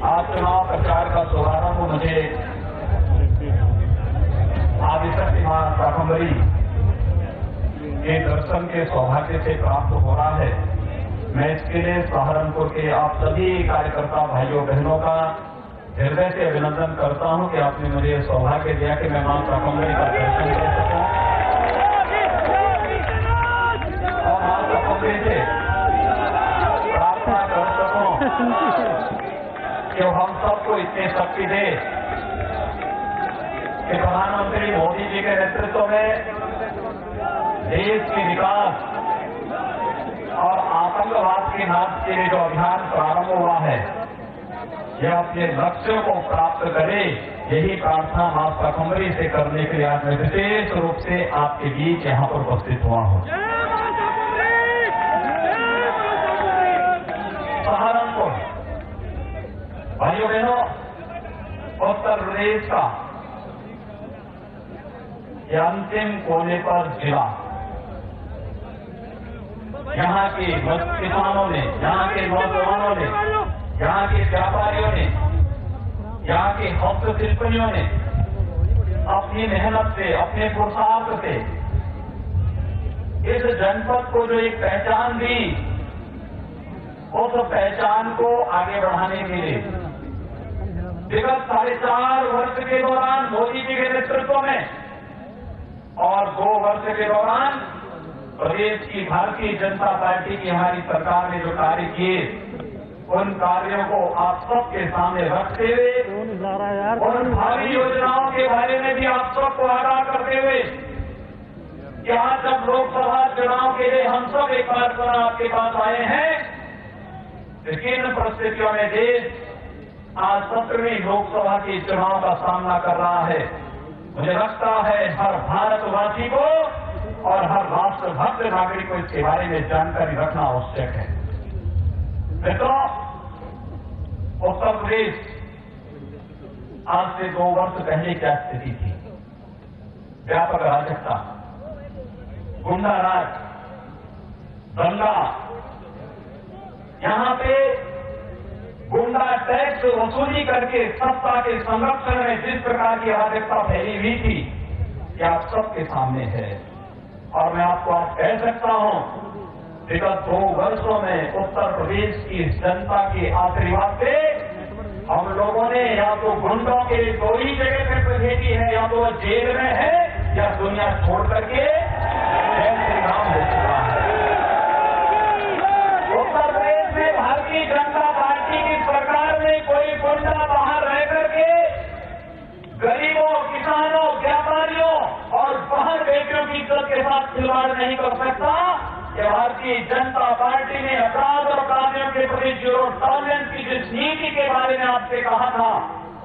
आज चुनाव प्रचार का शुभारंभ मुझे आदिशक्ति मां शाकंभरी के दर्शन के सौभाग्य से प्राप्त हो रहा है। मैं इसके लिए सहारनपुर के आप सभी कार्यकर्ता भाइयों बहनों का हृदय से अभिनंदन करता हूं कि आपने मुझे सौभाग्य दिया कि मैं मां शाकंभरी का दर्शन कर सकूं और मां शाकंभरी से प्रार्थना कर सकूं कि हम सबको इतनी शक्ति दे कि प्रधानमंत्री मोदी जी के नेतृत्व में देश के विकास और आतंकवाद के नाश के लिए जो अभियान प्रारंभ हुआ है, यह अपने लक्ष्यों को प्राप्त करे, यही प्रार्थना मां शाकंभरी से करने के लिए आज मैं विशेष रूप से आपके बीच यहां पर उपस्थित हुआ हूं। सहारनपुर भाइयों बहनों, उत्तर प्रदेश का यह अंतिम कोने पर जिला, यहाँ के किसानों ने, यहाँ के नौजवानों ने, यहाँ के व्यापारियों ने, यहाँ के हस्तशिल्पियों ने अपनी मेहनत से, अपने पुरुषार्थ से इस जनपद को जो एक पहचान दी, उस पहचान को आगे बढ़ाने के लिए विगत 4.5 वर्ष के दौरान मोदी जी के नेतृत्व में और 2 वर्ष के दौरान प्रदेश की भारतीय जनता पार्टी की हमारी सरकार ने जो कार्य किए, उन कार्यों को आप सबके सामने रखते हुए, उन भावी योजनाओं के बारे में भी आप सबको आगाह करते हुए, कि आज जब लोकसभा चुनाव के लिए हम सब एक बार पुनः आपके पास आए हैं, विभिन्न परिस्थितियों में देश आज 17वीं लोकसभा के चुनाव का सामना कर रहा है। मुझे लगता है हर भारतवासी को और हर राष्ट्रभक्त नागरिक को इसके बारे में जानकारी रखना आवश्यक है। मित्रों, उत्तर प्रदेश आज से 2 वर्ष पहले क्या स्थिति थी? व्यापक अराजकता, गुंडा राज, दंगा, यहां पे गुंडा टैक्स वसूली करके सत्ता के संरक्षण में जिस प्रकार की अराजकता फैली हुई थी, ये आप सबके सामने है। और मैं आपको आज कह सकता हूं, विगत 2 वर्षों में उत्तर प्रदेश की जनता के आशीर्वाद से हम लोगों ने या तो गुंडों के 2 ही जगह पे भेजी है, या तो जेल में है या दुनिया छोड़ करके जय श्री राम हो चुका है। उत्तर प्रदेश में भारतीय जनता पार्टी की सरकार ने कोई गुंडा बाहर रह करके गरीबों, किसानों, व्यापारियों और बहन बेटियों की इज्जत के साथ खिलवाड़ नहीं कर सकता। कि भारतीय जनता पार्टी ने अपराध और अपराधियों के प्रति जीरो टॉलरेंस की जिस नीति के बारे में आपसे कहा था,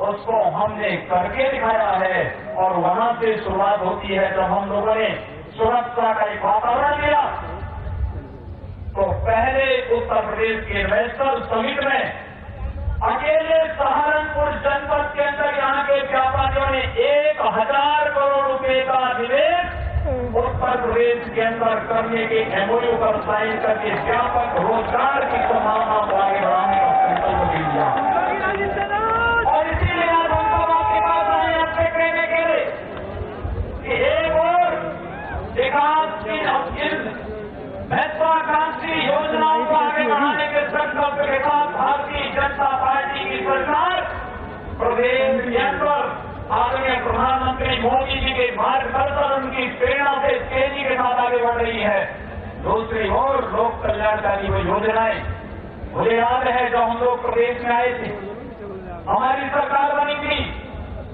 उसको हमने करके दिखाया है। और वहां से शुरुआत होती है जब हम लोगों ने सुरक्षा का एक वातावरण दिया। तो पहले उत्तर प्रदेश के नेशनल समिट में अकेले सहारनपुर जनपद के अंदर यहाँ के व्यापारियों ने 1000 करोड़ रुपए का निवेश उत्तर प्रदेश के अंदर करने के एमओयू पर साइन करके व्यापक रोजगार की संभावना को आगे बढ़ाने का संकल्प भी लिया। और इसीलिए आज हम सब आपके पास आए आपसे कहने के लिए कि एक और विकास की महत्वाकांक्षी योजनाओं को आगे बढ़ाने के संकल्प के साथ भारतीय जनता पार्टी की सरकार प्रदेश के अंदर आदरणीय प्रधानमंत्री मोदी जी के मार्गदर्शन, उनकी प्रेरणा से तेजी के साथ आगे बढ़ रही है। दूसरी ओर लोक कल्याणकारी वो योजनाएं, मुझे याद है जब हम लोग प्रदेश में आए थे, हमारी सरकार बनी थी,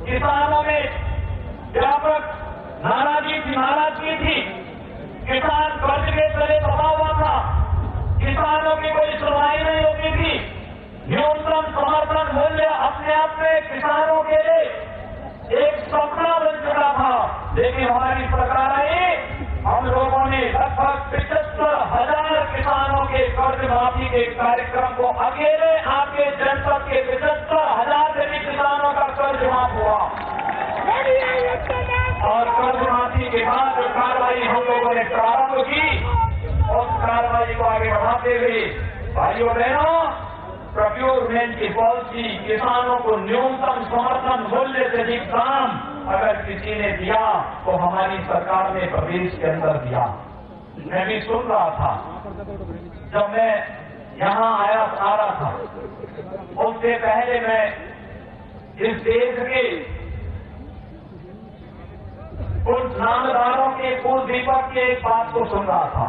किसानों में व्यापक नाराजगी थी, किसान कर्ज के तले दबा हुआ था, किसानों की कोई सुनवाई नहीं होती थी, न्यूनतम समर्थन मूल्य अपने आप में किसानों के लिए एक सपना बन चुका था। लेकिन हमारी सरकार आई, हम लोगों ने लगभग 75,000 किसानों के कर्ज माफी के कार्यक्रम को अकेले आपके जनपद के 75,000 से भी किसानों का कर्ज माफ हुआ। और कर्ज माफी के बाद जो कार्रवाई हम लोगों ने प्रारंभ की, उस कार्रवाई को आगे बढ़ाते हुए भाइयों बहनों, प्रोक्योर गवर्नमेंट की पॉलिसी किसानों को न्यूनतम समर्थन मूल्य से अधिक दाम अगर किसी ने दिया तो हमारी सरकार ने प्रदेश के अंदर दिया। मैं भी सुन रहा था जब मैं यहां आ रहा था, उससे पहले मैं इस देश के कुछ नामदारों के कुल दीपक के एक बात को सुन रहा था।